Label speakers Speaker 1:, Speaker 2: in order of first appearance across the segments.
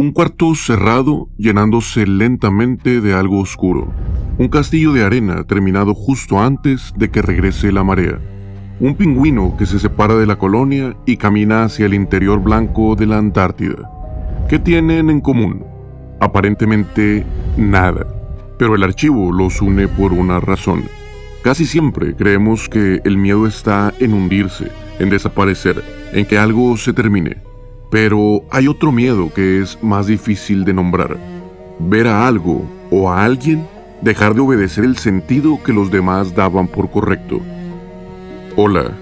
Speaker 1: Un cuarto cerrado llenándose lentamente de algo oscuro. Un castillo de arena terminado justo antes de que regrese la marea. Un pingüino que se separa de la colonia y camina hacia el interior blanco de la Antártida. ¿Qué tienen en común? Aparentemente nada, pero el archivo los une por una razón. Casi siempre creemos que el miedo está en hundirse, en desaparecer, en que algo se termine. Pero hay otro miedo que es más difícil de nombrar. Ver a algo o a alguien dejar de obedecer el sentido que los demás daban por correcto. Hola,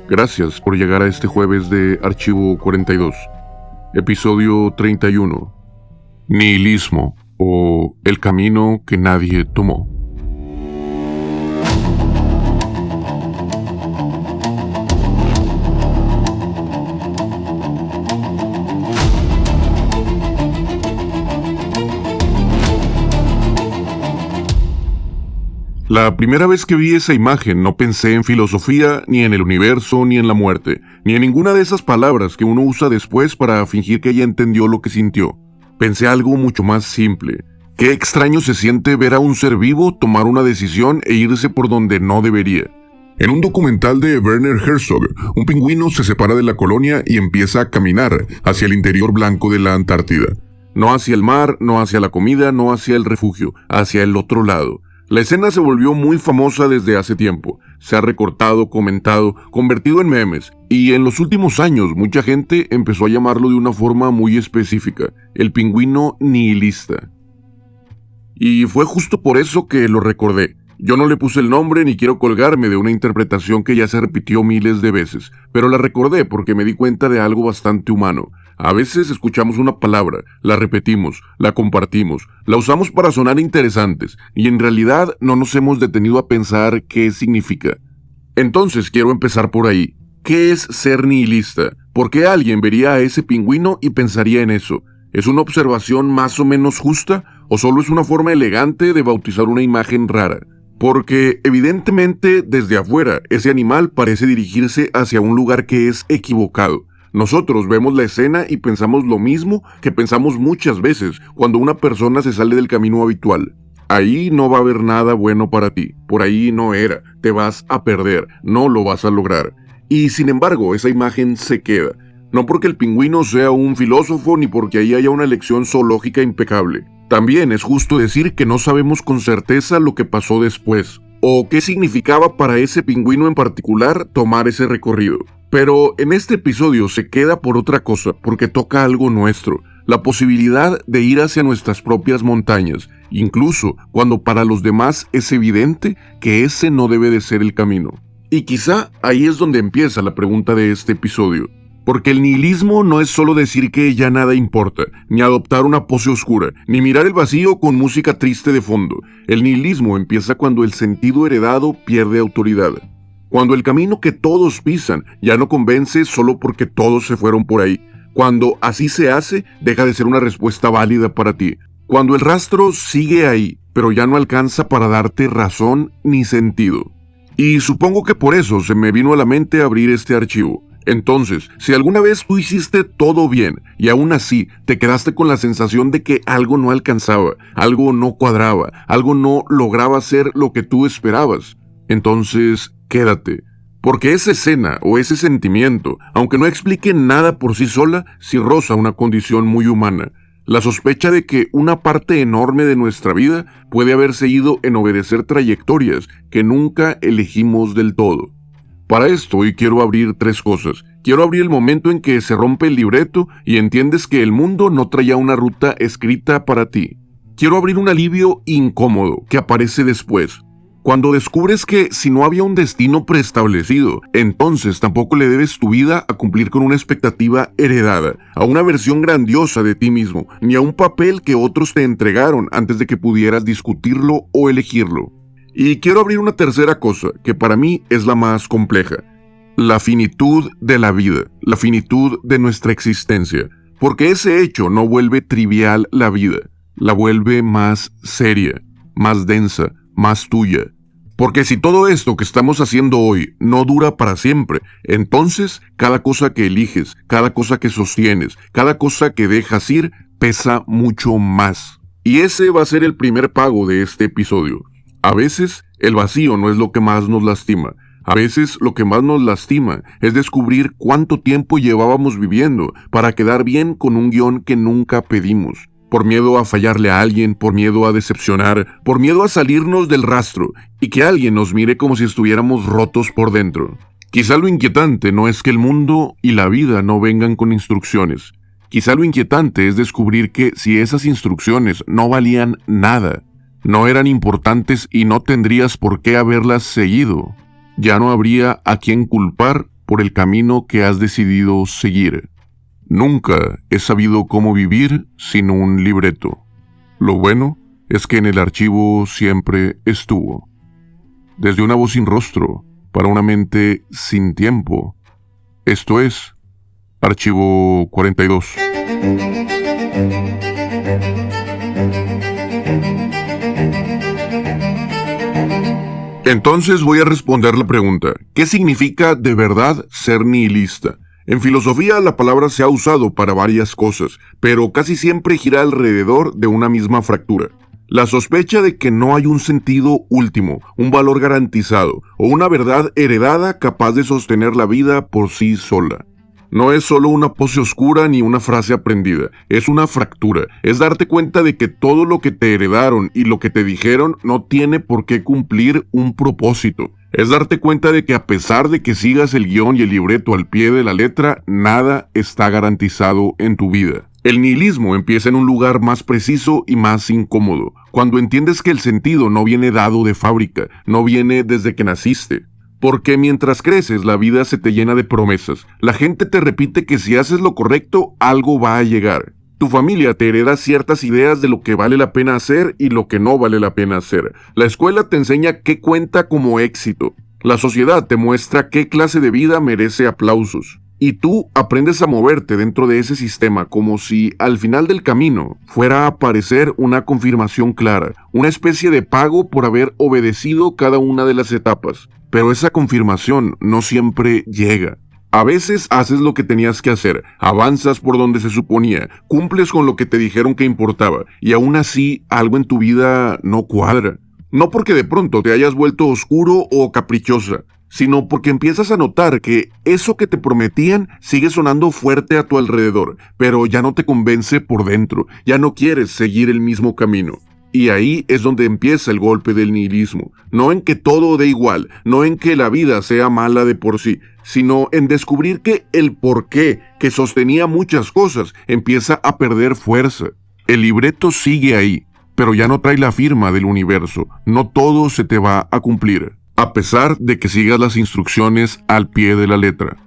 Speaker 1: gracias por llegar a este jueves de Archivo 42, episodio 31, Nihilismo o el camino que nadie tomó. La primera vez que vi esa imagen no pensé en filosofía, ni en el universo, ni en la muerte, ni en ninguna de esas palabras que uno usa después para fingir que ella entendió lo que sintió. Pensé algo mucho más simple. Qué extraño se siente ver a un ser vivo tomar una decisión e irse por donde no debería. En un documental de Werner Herzog, un pingüino se separa de la colonia y empieza a caminar hacia el interior blanco de la Antártida. No hacia el mar, no hacia la comida, no hacia el refugio, hacia el otro lado. La escena se volvió muy famosa desde hace tiempo. Se ha recortado, comentado, convertido en memes, y en los últimos años mucha gente empezó a llamarlo de una forma muy específica, el pingüino nihilista. Y fue justo por eso que lo recordé. Yo no le puse el nombre ni quiero colgarme de una interpretación que ya se repitió miles de veces, pero la recordé porque me di cuenta de algo bastante humano. A veces escuchamos una palabra, la repetimos, la compartimos, la usamos para sonar interesantes, y en realidad no nos hemos detenido a pensar qué significa. Entonces quiero empezar por ahí. ¿Qué es ser nihilista? ¿Por qué alguien vería a ese pingüino y pensaría en eso? ¿Es una observación más o menos justa? ¿O solo es una forma elegante de bautizar una imagen rara? Porque, evidentemente, desde afuera, ese animal parece dirigirse hacia un lugar que es equivocado. Nosotros vemos la escena y pensamos lo mismo que pensamos muchas veces cuando una persona se sale del camino habitual. Ahí no va a haber nada bueno para ti, por ahí no era, te vas a perder, no lo vas a lograr. Y sin embargo, esa imagen se queda. No porque el pingüino sea un filósofo ni porque ahí haya una lección zoológica impecable. También es justo decir que no sabemos con certeza lo que pasó después, o qué significaba para ese pingüino en particular tomar ese recorrido. Pero en este episodio se queda por otra cosa, porque toca algo nuestro, la posibilidad de ir hacia nuestras propias montañas, incluso cuando para los demás es evidente que ese no debe de ser el camino. Y quizá ahí es donde empieza la pregunta de este episodio. Porque el nihilismo no es solo decir que ya nada importa, ni adoptar una pose oscura, ni mirar el vacío con música triste de fondo. El nihilismo empieza cuando el sentido heredado pierde autoridad. Cuando el camino que todos pisan ya no convence solo porque todos se fueron por ahí. Cuando así se hace, deja de ser una respuesta válida para ti. Cuando el rastro sigue ahí, pero ya no alcanza para darte razón ni sentido. Y supongo que por eso se me vino a la mente abrir este archivo. Entonces, si alguna vez tú hiciste todo bien y aún así te quedaste con la sensación de que algo no alcanzaba, algo no cuadraba, algo no lograba ser lo que tú esperabas, entonces quédate. Porque esa escena o ese sentimiento, aunque no explique nada por sí sola, sí roza una condición muy humana. La sospecha de que una parte enorme de nuestra vida puede haberse ido en obedecer trayectorias que nunca elegimos del todo. Para esto hoy quiero abrir tres cosas. Quiero abrir el momento en que se rompe el libreto y entiendes que el mundo no traía una ruta escrita para ti. Quiero abrir un alivio incómodo que aparece después. Cuando descubres que si no había un destino preestablecido, entonces tampoco le debes tu vida a cumplir con una expectativa heredada, a una versión grandiosa de ti mismo, ni a un papel que otros te entregaron antes de que pudieras discutirlo o elegirlo. Y quiero abrir una tercera cosa, que para mí es la más compleja. La finitud de la vida, la finitud de nuestra existencia. Porque ese hecho no vuelve trivial la vida, la vuelve más seria, más densa, más tuya. Porque si todo esto que estamos haciendo hoy no dura para siempre, entonces cada cosa que eliges, cada cosa que sostienes, cada cosa que dejas ir, pesa mucho más. Y ese va a ser el primer pago de este episodio. A veces, el vacío no es lo que más nos lastima. A veces, lo que más nos lastima es descubrir cuánto tiempo llevábamos viviendo para quedar bien con un guión que nunca pedimos. Por miedo a fallarle a alguien, por miedo a decepcionar, por miedo a salirnos del rastro y que alguien nos mire como si estuviéramos rotos por dentro. Quizá lo inquietante no es que el mundo y la vida no vengan con instrucciones. Quizá lo inquietante es descubrir que si esas instrucciones no valían nada, no eran importantes y no tendrías por qué haberlas seguido, ya no habría a quien culpar por el camino que has decidido seguir. Nunca he sabido cómo vivir sin un libreto. Lo bueno es que en el archivo siempre estuvo. Desde una voz sin rostro, para una mente sin tiempo. Esto es Archivo 42. Entonces voy a responder la pregunta: ¿qué significa de verdad ser nihilista? En filosofía la palabra se ha usado para varias cosas, pero casi siempre gira alrededor de una misma fractura. La sospecha de que no hay un sentido último, un valor garantizado o una verdad heredada capaz de sostener la vida por sí sola. No es solo una pose oscura ni una frase aprendida, es una fractura, es darte cuenta de que todo lo que te heredaron y lo que te dijeron no tiene por qué cumplir un propósito. Es darte cuenta de que a pesar de que sigas el guión y el libreto al pie de la letra, nada está garantizado en tu vida. El nihilismo empieza en un lugar más preciso y más incómodo, cuando entiendes que el sentido no viene dado de fábrica, no viene desde que naciste. Porque mientras creces, la vida se te llena de promesas. La gente te repite que si haces lo correcto, algo va a llegar. Tu familia te hereda ciertas ideas de lo que vale la pena hacer y lo que no vale la pena hacer. La escuela te enseña qué cuenta como éxito. La sociedad te muestra qué clase de vida merece aplausos. Y tú aprendes a moverte dentro de ese sistema como si al final del camino fuera a aparecer una confirmación clara, una especie de pago por haber obedecido cada una de las etapas. Pero esa confirmación no siempre llega. A veces haces lo que tenías que hacer, avanzas por donde se suponía, cumples con lo que te dijeron que importaba, y aún así algo en tu vida no cuadra. No porque de pronto te hayas vuelto oscuro o caprichosa, sino porque empiezas a notar que eso que te prometían sigue sonando fuerte a tu alrededor, pero ya no te convence por dentro, ya no quieres seguir el mismo camino. Y ahí es donde empieza el golpe del nihilismo, no en que todo dé igual, no en que la vida sea mala de por sí, sino en descubrir que el porqué que sostenía muchas cosas empieza a perder fuerza. El libreto sigue ahí, pero ya no trae la firma del universo, no todo se te va a cumplir, a pesar de que sigas las instrucciones al pie de la letra.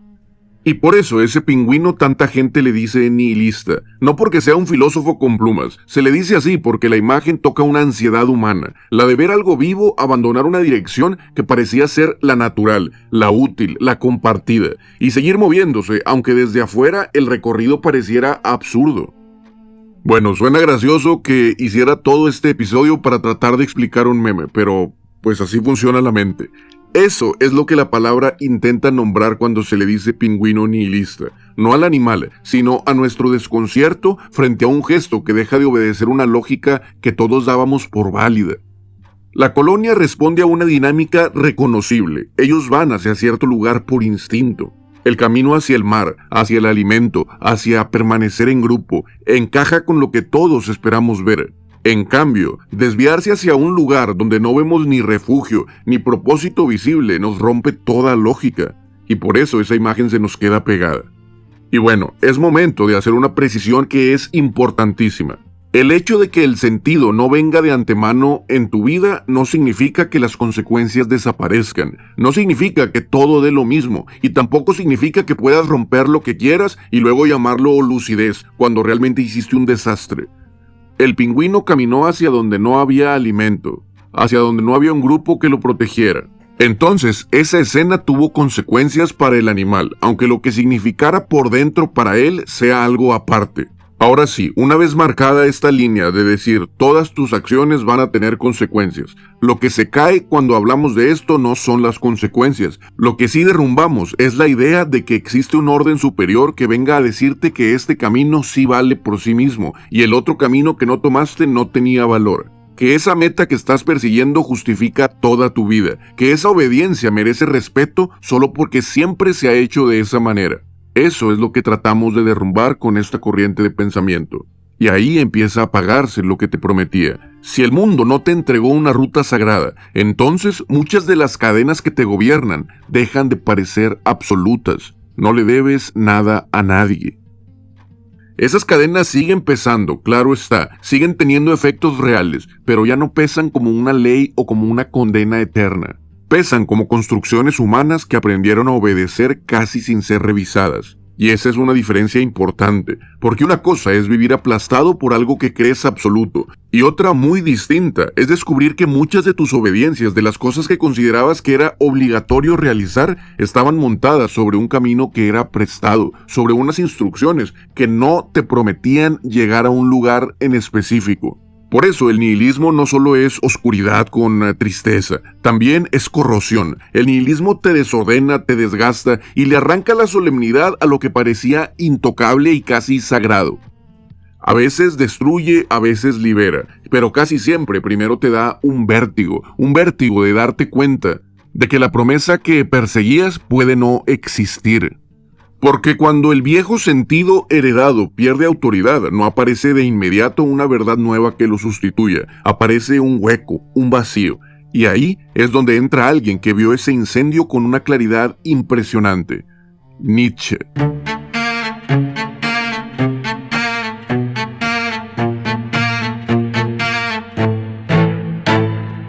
Speaker 1: Y por eso ese pingüino tanta gente le dice nihilista, no porque sea un filósofo con plumas, se le dice así porque la imagen toca una ansiedad humana, la de ver algo vivo abandonar una dirección que parecía ser la natural, la útil, la compartida, y seguir moviéndose, aunque desde afuera el recorrido pareciera absurdo. Bueno, suena gracioso que hiciera todo este episodio para tratar de explicar un meme, pero pues así funciona la mente. Eso es lo que la palabra intenta nombrar cuando se le dice pingüino nihilista, no al animal, sino a nuestro desconcierto frente a un gesto que deja de obedecer una lógica que todos dábamos por válida. La colonia responde a una dinámica reconocible, ellos van hacia cierto lugar por instinto. El camino hacia el mar, hacia el alimento, hacia permanecer en grupo, encaja con lo que todos esperamos ver. En cambio, desviarse hacia un lugar donde no vemos ni refugio ni propósito visible nos rompe toda lógica, y por eso esa imagen se nos queda pegada. Y bueno, es momento de hacer una precisión que es importantísima. El hecho de que el sentido no venga de antemano en tu vida no significa que las consecuencias desaparezcan, no significa que todo dé lo mismo, y tampoco significa que puedas romper lo que quieras y luego llamarlo lucidez, cuando realmente hiciste un desastre. El pingüino caminó hacia donde no había alimento, hacia donde no había un grupo que lo protegiera. Entonces, esa escena tuvo consecuencias para el animal, aunque lo que significara por dentro para él sea algo aparte. Ahora sí, una vez marcada esta línea de decir todas tus acciones van a tener consecuencias, lo que se cae cuando hablamos de esto no son las consecuencias. Lo que sí derrumbamos es la idea de que existe un orden superior que venga a decirte que este camino sí vale por sí mismo y el otro camino que no tomaste no tenía valor. Que esa meta que estás persiguiendo justifica toda tu vida, que esa obediencia merece respeto solo porque siempre se ha hecho de esa manera. Eso es lo que tratamos de derrumbar con esta corriente de pensamiento. Y ahí empieza a apagarse lo que te prometía. Si el mundo no te entregó una ruta sagrada, entonces muchas de las cadenas que te gobiernan dejan de parecer absolutas. No le debes nada a nadie. Esas cadenas siguen pesando, claro está, siguen teniendo efectos reales, pero ya no pesan como una ley o como una condena eterna. Pesan como construcciones humanas que aprendieron a obedecer casi sin ser revisadas. Y esa es una diferencia importante, porque una cosa es vivir aplastado por algo que crees absoluto, y otra muy distinta es descubrir que muchas de tus obediencias, de las cosas que considerabas que era obligatorio realizar, estaban montadas sobre un camino que era prestado, sobre unas instrucciones que no te prometían llegar a un lugar en específico. Por eso el nihilismo no solo es oscuridad con tristeza, también es corrosión. El nihilismo te desordena, te desgasta y le arranca la solemnidad a lo que parecía intocable y casi sagrado. A veces destruye, a veces libera, pero casi siempre primero te da un vértigo de darte cuenta de que la promesa que perseguías puede no existir. Porque cuando el viejo sentido heredado pierde autoridad, no aparece de inmediato una verdad nueva que lo sustituya, aparece un hueco, un vacío, y ahí es donde entra alguien que vio ese incendio con una claridad impresionante: Nietzsche.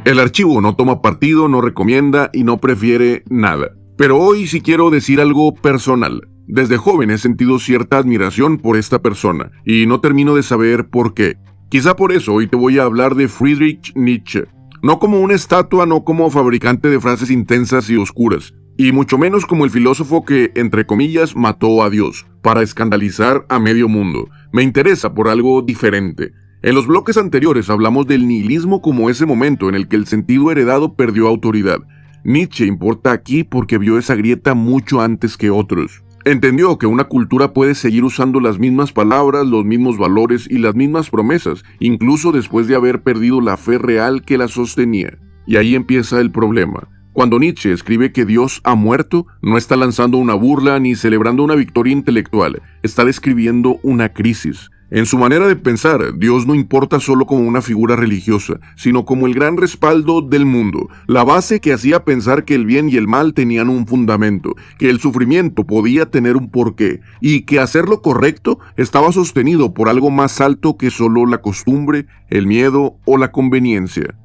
Speaker 1: El archivo no toma partido, no recomienda y no prefiere nada. Pero hoy sí quiero decir algo personal. Desde joven he sentido cierta admiración por esta persona, y no termino de saber por qué. Quizá por eso hoy te voy a hablar de Friedrich Nietzsche. No como una estatua, no como fabricante de frases intensas y oscuras, y mucho menos como el filósofo que, entre comillas, mató a Dios, para escandalizar a medio mundo. Me interesa por algo diferente. En los bloques anteriores hablamos del nihilismo como ese momento en el que el sentido heredado perdió autoridad. Nietzsche importa aquí porque vio esa grieta mucho antes que otros. Entendió que una cultura puede seguir usando las mismas palabras, los mismos valores y las mismas promesas, incluso después de haber perdido la fe real que la sostenía. Y ahí empieza el problema. Cuando Nietzsche escribe que Dios ha muerto, no está lanzando una burla ni celebrando una victoria intelectual, está describiendo una crisis. En su manera de pensar, Dios no importa solo como una figura religiosa, sino como el gran respaldo del mundo, la base que hacía pensar que el bien y el mal tenían un fundamento, que el sufrimiento podía tener un porqué, y que hacer lo correcto estaba sostenido por algo más alto que solo la costumbre, el miedo o la conveniencia.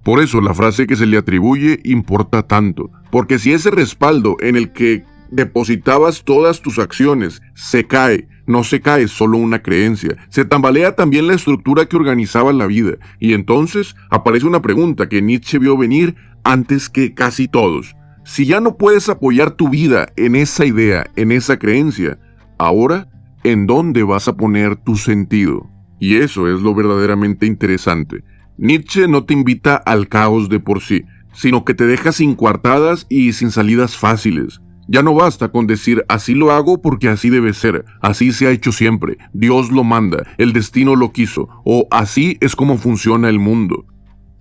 Speaker 1: Por eso la frase que se le atribuye importa tanto, porque si ese respaldo en el que depositabas todas tus acciones se cae, no se cae solo una creencia, se tambalea también la estructura que organizaba la vida, y entonces aparece una pregunta que Nietzsche vio venir antes que casi todos. Si ya no puedes apoyar tu vida en esa idea, en esa creencia, ahora, ¿en dónde vas a poner tu sentido? Y eso es lo verdaderamente interesante. Nietzsche no te invita al caos de por sí, sino que te deja sin coartadas y sin salidas fáciles. Ya no basta con decir así lo hago porque así debe ser, así se ha hecho siempre, Dios lo manda, el destino lo quiso, o así es como funciona el mundo.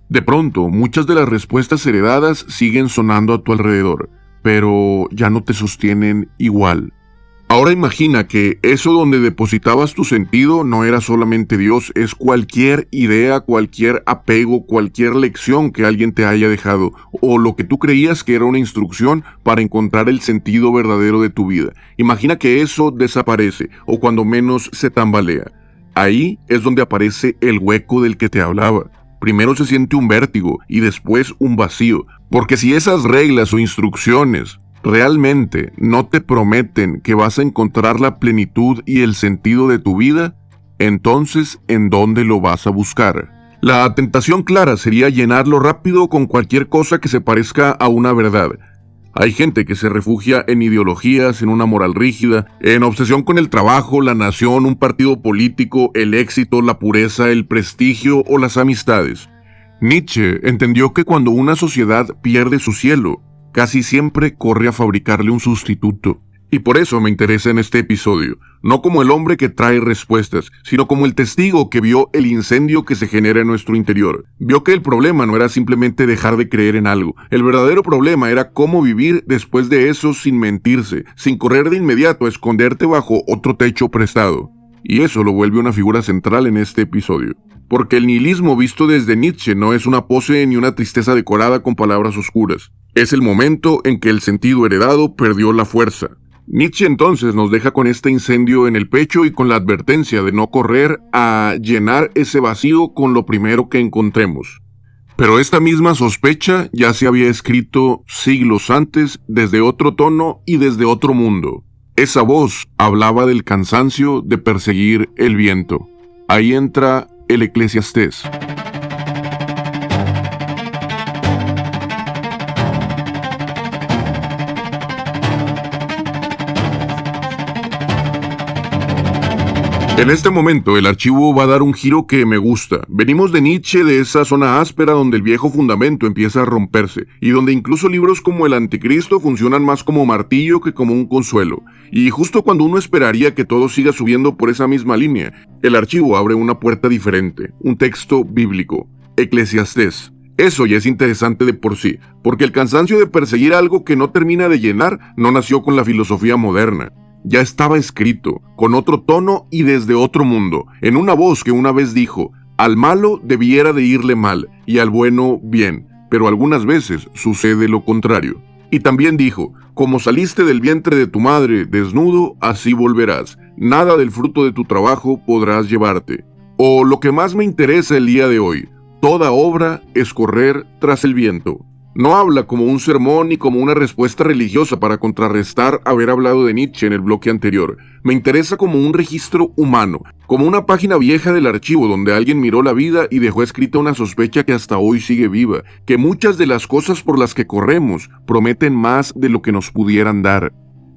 Speaker 1: De pronto, muchas de las respuestas heredadas siguen sonando a tu alrededor, pero ya no te sostienen igual. Ahora imagina que eso donde depositabas tu sentido no era solamente Dios, es cualquier idea, cualquier apego, cualquier lección que alguien te haya dejado, o lo que tú creías que era una instrucción para encontrar el sentido verdadero de tu vida. Imagina que eso desaparece, o cuando menos se tambalea. Ahí es donde aparece el hueco del que te hablaba. Primero se siente un vértigo y después un vacío, porque si esas reglas o instrucciones realmente no te prometen que vas a encontrar la plenitud y el sentido de tu vida, entonces, ¿en dónde lo vas a buscar? La tentación clara sería llenarlo rápido con cualquier cosa que se parezca a una verdad. Hay gente que se refugia en ideologías, en una moral rígida, en obsesión con el trabajo, la nación, un partido político, el éxito, la pureza, el prestigio o las amistades. Nietzsche entendió que cuando una sociedad pierde su cielo, casi siempre corre a fabricarle un sustituto. Y por eso me interesa en este episodio, no como el hombre que trae respuestas, sino como el testigo que vio el incendio que se genera en nuestro interior. Vio que el problema no era simplemente dejar de creer en algo, el verdadero problema era cómo vivir después de eso sin mentirse, sin correr de inmediato a esconderte bajo otro techo prestado. Y eso lo vuelve una figura central en este episodio. Porque el nihilismo visto desde Nietzsche no es una pose ni una tristeza decorada con palabras oscuras. Es el momento en que el sentido heredado perdió la fuerza. Nietzsche entonces nos deja con este incendio en el pecho y con la advertencia de no correr a llenar ese vacío con lo primero que encontremos. Pero esta misma sospecha ya se había escrito siglos antes desde otro tono y desde otro mundo. Esa voz hablaba del cansancio de perseguir el viento. Ahí entra el Eclesiastés. En este momento el archivo va a dar un giro que me gusta. Venimos de Nietzsche, de esa zona áspera donde el viejo fundamento empieza a romperse y donde incluso libros como El Anticristo funcionan más como martillo que como un consuelo. Y justo cuando uno esperaría que todo siga subiendo por esa misma línea, el archivo abre una puerta diferente, un texto bíblico, Eclesiastés. Eso ya es interesante de por sí, porque el cansancio de perseguir algo que no termina de llenar no nació con la filosofía moderna. Ya estaba escrito, con otro tono y desde otro mundo, en una voz que una vez dijo, al malo debiera de irle mal y al bueno bien, pero algunas veces sucede lo contrario. Y también dijo, como saliste del vientre de tu madre desnudo, así volverás, nada del fruto de tu trabajo podrás llevarte. O lo que más me interesa el día de hoy, toda obra es correr tras el viento. No habla como un sermón ni como una respuesta religiosa para contrarrestar haber hablado de Nietzsche en el bloque anterior. Me interesa como un registro humano, como una página vieja del archivo donde alguien miró la vida y dejó escrita una sospecha que hasta hoy sigue viva, que muchas de las cosas por las que corremos prometen más de lo que nos pudieran dar.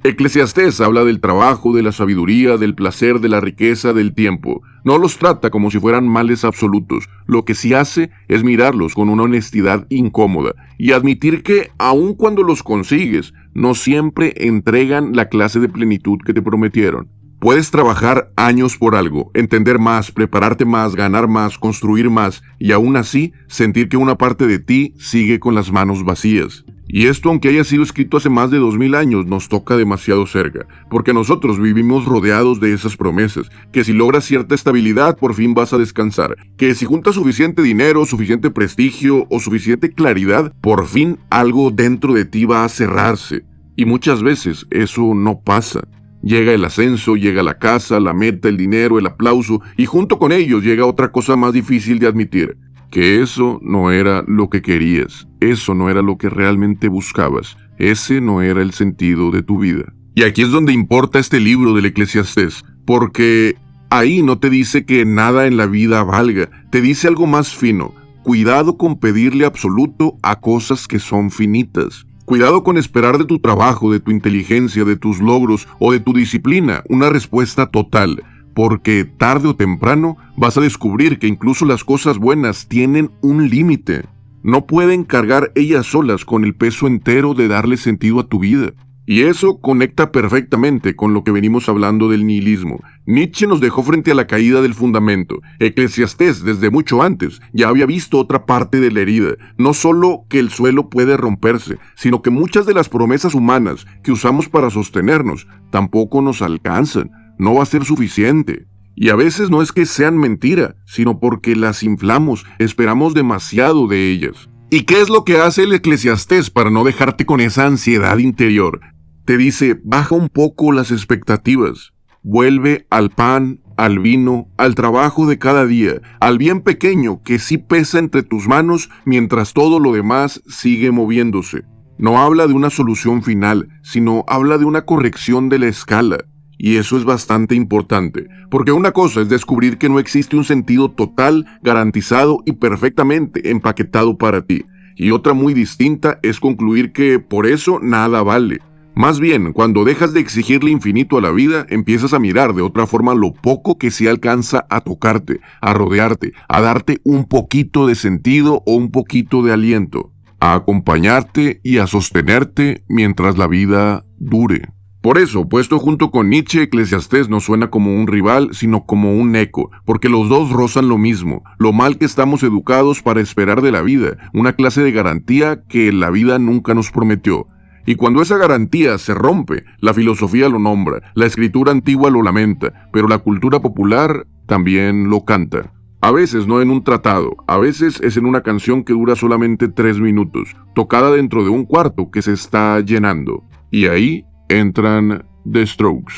Speaker 1: Eclesiastés habla del trabajo, de la sabiduría, del placer, de la riqueza, del tiempo. No los trata como si fueran males absolutos. Lo que sí hace es mirarlos con una honestidad incómoda y admitir que, aun cuando los consigues, no siempre entregan la clase de plenitud que te prometieron. Puedes trabajar años por algo, entender más, prepararte más, ganar más, construir más, y aún así sentir que una parte de ti sigue con las manos vacías. Y esto, aunque haya sido escrito hace más de 2000 años, nos toca demasiado cerca, porque nosotros vivimos rodeados de esas promesas, que si logras cierta estabilidad por fin vas a descansar, que si juntas suficiente dinero, suficiente prestigio o suficiente claridad, por fin algo dentro de ti va a cerrarse. Y muchas veces eso no pasa. Llega el ascenso, llega la casa, la meta, el dinero, el aplauso, y junto con ellos llega otra cosa más difícil de admitir, que eso no era lo que querías, eso no era lo que realmente buscabas, ese no era el sentido de tu vida. Y aquí es donde importa este libro del Eclesiastés, porque ahí no te dice que nada en la vida valga, te dice algo más fino, cuidado con pedirle absoluto a cosas que son finitas. Cuidado con esperar de tu trabajo, de tu inteligencia, de tus logros o de tu disciplina una respuesta total, porque tarde o temprano vas a descubrir que incluso las cosas buenas tienen un límite. No pueden cargar ellas solas con el peso entero de darle sentido a tu vida. Y eso conecta perfectamente con lo que venimos hablando del nihilismo. Nietzsche nos dejó frente a la caída del fundamento. Eclesiastés, desde mucho antes, ya había visto otra parte de la herida. No solo que el suelo puede romperse, sino que muchas de las promesas humanas que usamos para sostenernos tampoco nos alcanzan. No va a ser suficiente. Y a veces no es que sean mentira, sino porque las inflamos, esperamos demasiado de ellas. ¿Y qué es lo que hace el Eclesiastés para no dejarte con esa ansiedad interior? Te dice, baja un poco las expectativas, vuelve al pan, al vino, al trabajo de cada día, al bien pequeño que sí pesa entre tus manos mientras todo lo demás sigue moviéndose. No habla de una solución final, sino habla de una corrección de la escala. Y eso es bastante importante, porque una cosa es descubrir que no existe un sentido total, garantizado y perfectamente empaquetado para ti. y otra muy distinta es concluir que por eso nada vale. Más bien, cuando dejas de exigirle infinito a la vida, empiezas a mirar de otra forma lo poco que se alcanza a tocarte, a rodearte, a darte un poquito de sentido o un poquito de aliento, a acompañarte y a sostenerte mientras la vida dure. Por eso, puesto junto con Nietzsche, Eclesiastés no suena como un rival, sino como un eco, porque los dos rozan lo mismo, lo mal que estamos educados para esperar de la vida, una clase de garantía que la vida nunca nos prometió. Y cuando esa garantía se rompe, la filosofía lo nombra, la escritura antigua lo lamenta, pero la cultura popular también lo canta. A veces no en un tratado, a veces es en una canción que dura solamente 3 minutos, tocada dentro de un cuarto que se está llenando. Y ahí entran The Strokes.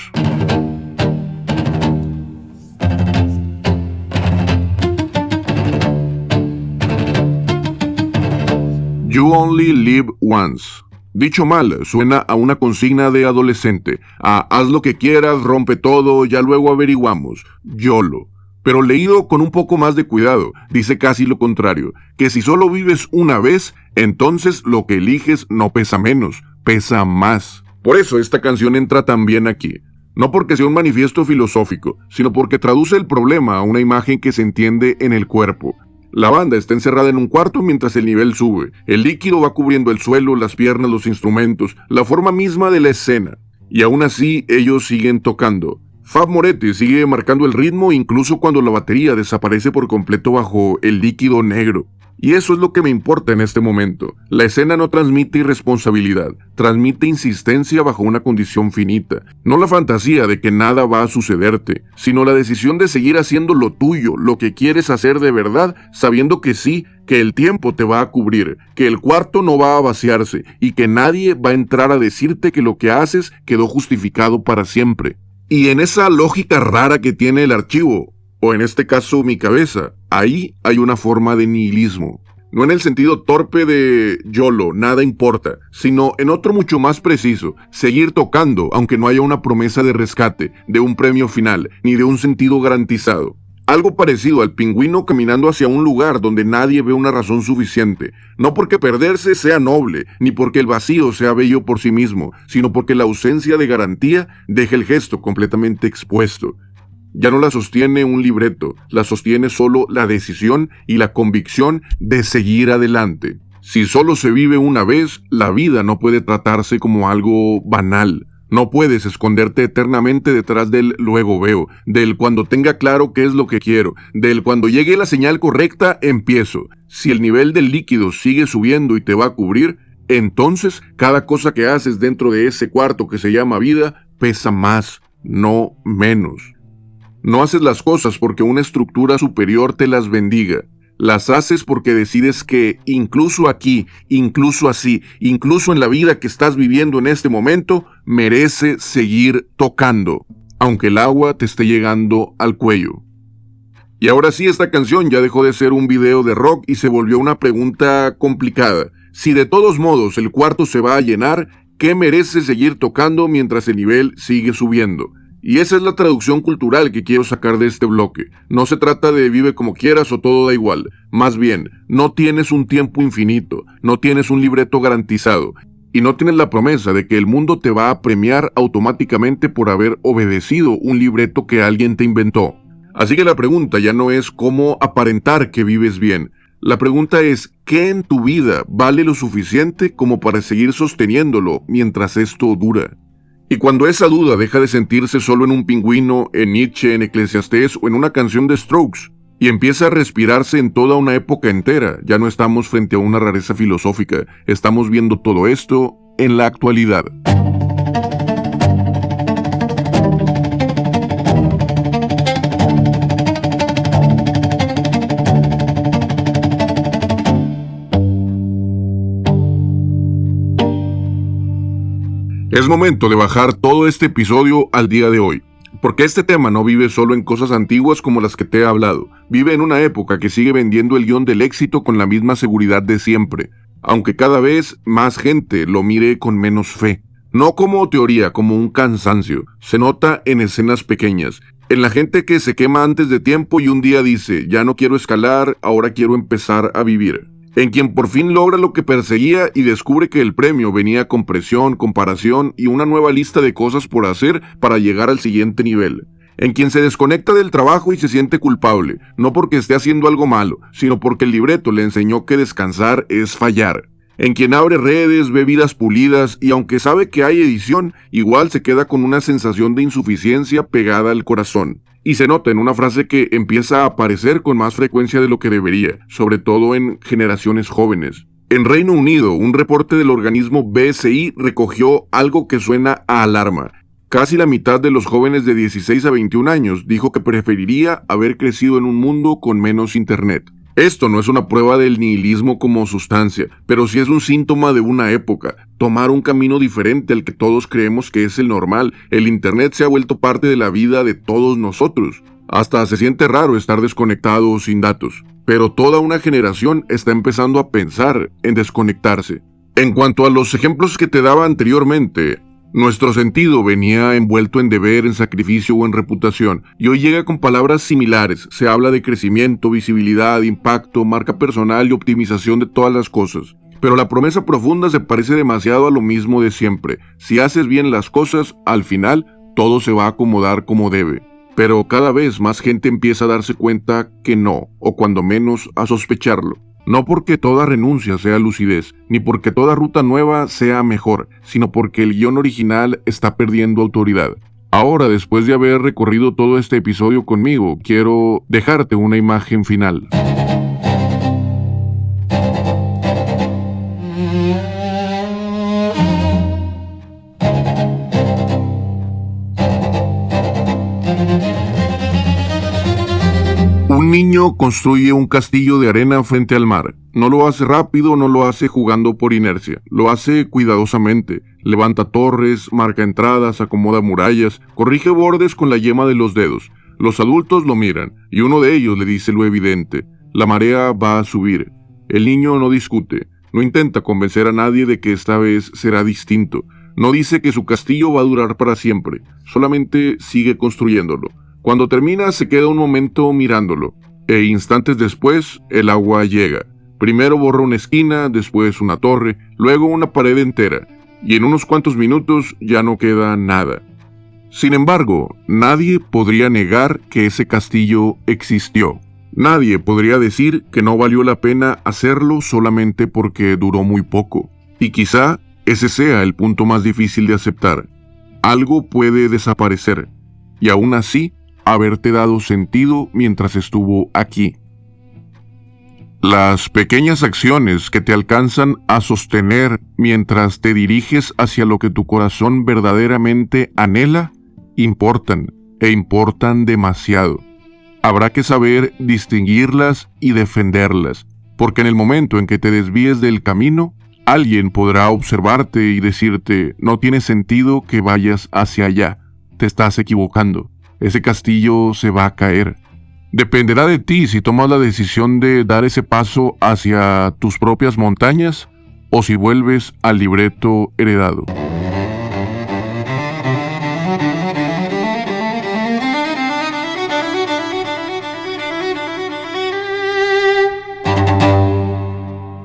Speaker 1: You only live once. Dicho mal, suena a una consigna de adolescente, a haz lo que quieras, rompe todo, ya luego averiguamos, YOLO. Pero leído con un poco más de cuidado, dice casi lo contrario, que si solo vives una vez, entonces lo que eliges no pesa menos, pesa más. Por eso esta canción entra también aquí. No porque sea un manifiesto filosófico, sino porque traduce el problema a una imagen que se entiende en el cuerpo. La banda está encerrada en un cuarto mientras el nivel sube. El líquido va cubriendo el suelo, las piernas, los instrumentos, la forma misma de la escena. Y aún así, ellos siguen tocando. Fab Moretti sigue marcando el ritmo incluso cuando la batería desaparece por completo bajo el líquido negro. Y eso es lo que me importa en este momento. La escena no transmite irresponsabilidad, transmite insistencia bajo una condición finita. No la fantasía de que nada va a sucederte, sino la decisión de seguir haciendo lo tuyo, lo que quieres hacer de verdad, sabiendo que sí, que el tiempo te va a cubrir, que el cuarto no va a vaciarse y que nadie va a entrar a decirte que lo que haces quedó justificado para siempre. Y en esa lógica rara que tiene el archivo, o en este caso mi cabeza, ahí hay una forma de nihilismo. No en el sentido torpe de YOLO, nada importa, sino en otro mucho más preciso, seguir tocando aunque no haya una promesa de rescate, de un premio final, ni de un sentido garantizado. Algo parecido al pingüino caminando hacia un lugar donde nadie ve una razón suficiente, no porque perderse sea noble, ni porque el vacío sea bello por sí mismo, sino porque la ausencia de garantía deja el gesto completamente expuesto. Ya no la sostiene un libreto, la sostiene solo la decisión y la convicción de seguir adelante. Si solo se vive una vez, la vida no puede tratarse como algo banal. No puedes esconderte eternamente detrás del luego veo, del cuando tenga claro qué es lo que quiero, del cuando llegue la señal correcta, empiezo. Si el nivel del líquido sigue subiendo y te va a cubrir, entonces cada cosa que haces dentro de ese cuarto que se llama vida pesa más, no menos. No haces las cosas porque una estructura superior te las bendiga. Las haces porque decides que incluso aquí, incluso así, incluso en la vida que estás viviendo en este momento, merece seguir tocando, aunque el agua te esté llegando al cuello. Y ahora sí, esta canción ya dejó de ser un video de rock y se volvió una pregunta complicada. Si de todos modos el cuarto se va a llenar, ¿qué merece seguir tocando mientras el nivel sigue subiendo? Y esa es la traducción cultural que quiero sacar de este bloque. No se trata de vive como quieras o todo da igual. Más bien, no tienes un tiempo infinito, no tienes un libreto garantizado, y no tienes la promesa de que el mundo te va a premiar automáticamente por haber obedecido un libreto que alguien te inventó. Así que la pregunta ya no es cómo aparentar que vives bien. La pregunta es, ¿qué en tu vida vale lo suficiente como para seguir sosteniéndolo mientras esto dura? Y cuando esa duda deja de sentirse solo en un pingüino, en Nietzsche, en Eclesiastés o en una canción de Strokes, y empieza a respirarse en toda una época entera, ya no estamos frente a una rareza filosófica, estamos viendo todo esto en la actualidad. Es momento de bajar todo este episodio al día de hoy, porque este tema no vive solo en cosas antiguas como las que te he hablado, vive en una época que sigue vendiendo el guión del éxito con la misma seguridad de siempre, aunque cada vez más gente lo mire con menos fe. No como teoría, como un cansancio, se nota en escenas pequeñas, en la gente que se quema antes de tiempo y un día dice, ya no quiero escalar, ahora quiero empezar a vivir. en quien por fin logra lo que perseguía y descubre que el premio venía con presión, comparación y una nueva lista de cosas por hacer para llegar al siguiente nivel. En quien se desconecta del trabajo y se siente culpable, no porque esté haciendo algo malo, sino porque el libreto le enseñó que descansar es fallar. En quien abre redes, ve vidas pulidas y aunque sabe que hay edición, igual se queda con una sensación de insuficiencia pegada al corazón. Y se nota en una frase que empieza a aparecer con más frecuencia de lo que debería, sobre todo en generaciones jóvenes. En Reino Unido, un reporte del organismo BSI recogió algo que suena a alarma. Casi la mitad de los jóvenes de 16 a 21 años dijo que preferiría haber crecido en un mundo con menos internet. Esto no es una prueba del nihilismo como sustancia, pero sí es un síntoma de una época, tomar un camino diferente al que todos creemos que es el normal. El internet se ha vuelto parte de la vida de todos nosotros. Hasta se siente raro estar desconectado o sin datos. Pero toda una generación está empezando a pensar en desconectarse. En cuanto a los ejemplos que te daba anteriormente, nuestro sentido venía envuelto en deber, en sacrificio o en reputación, y hoy llega con palabras similares. Se habla de crecimiento, visibilidad, impacto, marca personal y optimización de todas las cosas. Pero la promesa profunda se parece demasiado a lo mismo de siempre. Si haces bien las cosas, al final, todo se va a acomodar como debe. Pero cada vez más gente empieza a darse cuenta que no, o cuando menos a sospecharlo. No porque toda renuncia sea lucidez, ni porque toda ruta nueva sea mejor, sino porque el guión original está perdiendo autoridad. Ahora, después de haber recorrido todo este episodio conmigo, quiero dejarte una imagen final. Un niño construye un castillo de arena frente al mar. No lo hace rápido, no lo hace jugando por inercia. Lo hace cuidadosamente. Levanta torres, marca entradas, acomoda murallas, corrige bordes con la yema de los dedos. Los adultos lo miran, y uno de ellos le dice lo evidente. La marea va a subir. El niño no discute. No intenta convencer a nadie de que esta vez será distinto. No dice que su castillo va a durar para siempre. Solamente sigue construyéndolo. Cuando termina, se queda un momento mirándolo, e instantes después, el agua llega. Primero borra una esquina, después una torre, luego una pared entera, y en unos cuantos minutos ya no queda nada. Sin embargo, nadie podría negar que ese castillo existió. Nadie podría decir que no valió la pena hacerlo solamente porque duró muy poco. Y quizá ese sea el punto más difícil de aceptar. Algo puede desaparecer, y aún así, haberte dado sentido mientras estuvo aquí. Las pequeñas acciones que te alcanzan a sostener mientras te diriges hacia lo que tu corazón verdaderamente anhela, importan, e importan demasiado. Habrá que saber distinguirlas y defenderlas, porque en el momento en que te desvíes del camino, alguien podrá observarte y decirte: no tiene sentido que vayas hacia allá, te estás equivocando. Ese castillo se va a caer. Dependerá de ti si tomas la decisión de dar ese paso hacia tus propias montañas o si vuelves al libreto heredado.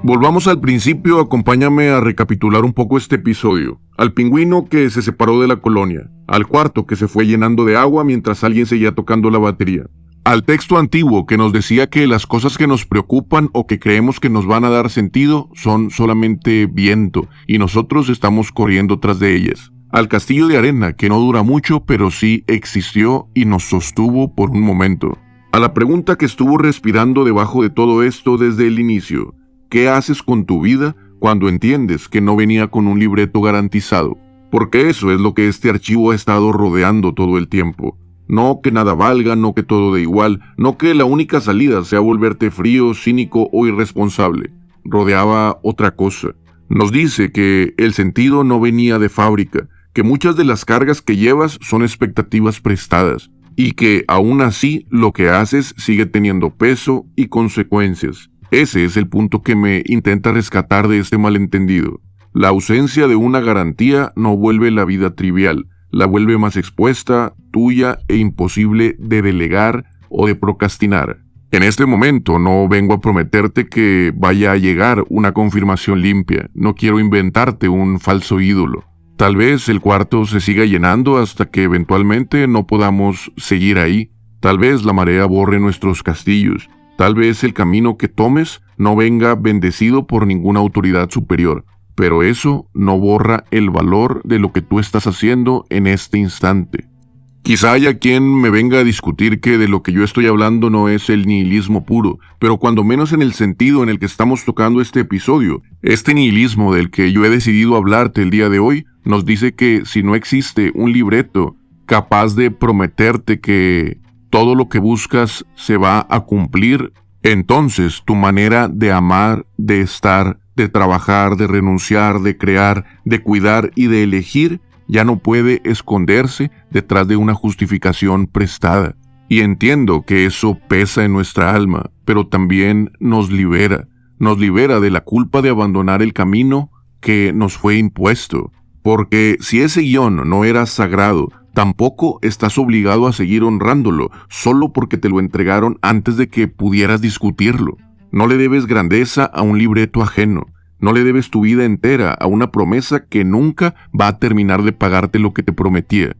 Speaker 1: Volvamos al principio, acompáñame a recapitular un poco este episodio. Al pingüino que se separó de la colonia, al cuarto que se fue llenando de agua mientras alguien seguía tocando la batería, al texto antiguo que nos decía que las cosas que nos preocupan o que creemos que nos van a dar sentido son solamente viento y nosotros estamos corriendo tras de ellas, al castillo de arena que no dura mucho pero sí existió y nos sostuvo por un momento, a la pregunta que estuvo respirando debajo de todo esto desde el inicio: ¿qué haces con tu vida cuando entiendes que no venía con un libreto garantizado? Porque eso es lo que este archivo ha estado rodeando todo el tiempo. No que nada valga, no que todo dé igual, no que la única salida sea volverte frío, cínico o irresponsable. Rodeaba otra cosa. Nos dice que el sentido no venía de fábrica, que muchas de las cargas que llevas son expectativas prestadas, y que aún así lo que haces sigue teniendo peso y consecuencias. Ese es el punto que me intenta rescatar de este malentendido. La ausencia de una garantía no vuelve la vida trivial, la vuelve más expuesta, tuya e imposible de delegar o de procrastinar. En este momento no vengo a prometerte que vaya a llegar una confirmación limpia, no quiero inventarte un falso ídolo. Tal vez el cuarto se siga llenando hasta que eventualmente no podamos seguir ahí. Tal vez la marea borre nuestros castillos. Tal vez el camino que tomes no venga bendecido por ninguna autoridad superior. Pero eso no borra el valor de lo que tú estás haciendo en este instante. Quizá haya quien me venga a discutir que de lo que yo estoy hablando no es el nihilismo puro, pero cuando menos en el sentido en el que estamos tocando este episodio, este nihilismo del que yo he decidido hablarte el día de hoy, nos dice que si no existe un libreto capaz de prometerte que todo lo que buscas se va a cumplir, entonces tu manera de amar, de estar, de trabajar, de renunciar, de crear, de cuidar y de elegir ya no puede esconderse detrás de una justificación prestada. Y entiendo que eso pesa en nuestra alma, pero también nos libera de la culpa de abandonar el camino que nos fue impuesto. Porque si ese guión no era sagrado, tampoco estás obligado a seguir honrándolo, solo porque te lo entregaron antes de que pudieras discutirlo. No le debes grandeza a un libreto ajeno. No le debes tu vida entera a una promesa que nunca va a terminar de pagarte lo que te prometía.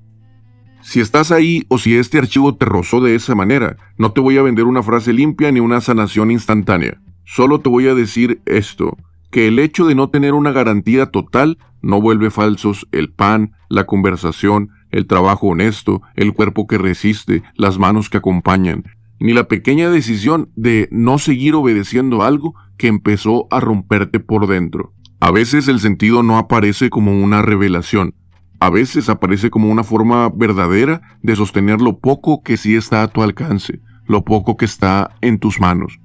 Speaker 1: Si estás ahí o si este archivo te rozó de esa manera, no te voy a vender una frase limpia ni una sanación instantánea. Solo te voy a decir esto, que el hecho de no tener una garantía total no vuelve falsos el pan, la conversación, el trabajo honesto, el cuerpo que resiste, las manos que acompañan, ni la pequeña decisión de no seguir obedeciendo algo que empezó a romperte por dentro. A veces el sentido no aparece como una revelación. A veces aparece como una forma verdadera de sostener lo poco que sí está a tu alcance, lo poco que está en tus manos.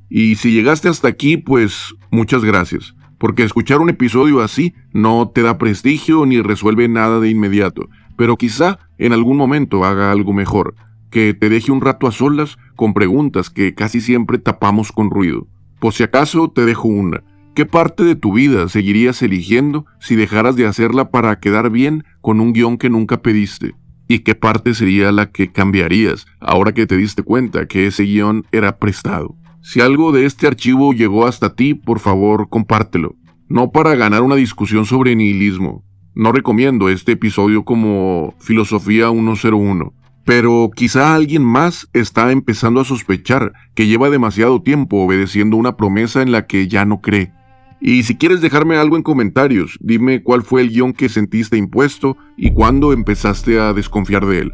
Speaker 1: Y si llegaste hasta aquí, pues muchas gracias, porque escuchar un episodio así no te da prestigio ni resuelve nada de inmediato, pero quizá en algún momento haga algo mejor, que te deje un rato a solas con preguntas que casi siempre tapamos con ruido. Por si acaso te dejo una. ¿Qué parte de tu vida seguirías eligiendo si dejaras de hacerla para quedar bien con un guión que nunca pediste? ¿Y qué parte sería la que cambiarías ahora que te diste cuenta que ese guión era prestado? Si algo de este archivo llegó hasta ti, por favor, compártelo. No para ganar una discusión sobre nihilismo. No recomiendo este episodio como Filosofía 101. Pero quizá alguien más está empezando a sospechar que lleva demasiado tiempo obedeciendo una promesa en la que ya no cree. Y si quieres dejarme algo en comentarios, dime cuál fue el guión que sentiste impuesto y cuándo empezaste a desconfiar de él.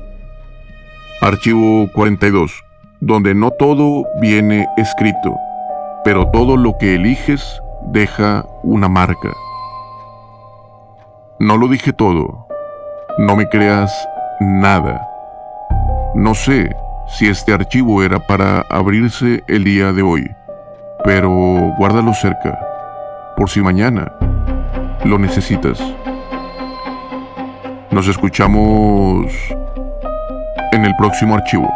Speaker 1: Archivo 42, donde no todo viene escrito, pero todo lo que eliges deja una marca. No lo dije todo. No me creas nada. No sé si este archivo era para abrirse el día de hoy, pero guárdalo cerca, por si mañana lo necesitas. Nos escuchamos en el próximo archivo.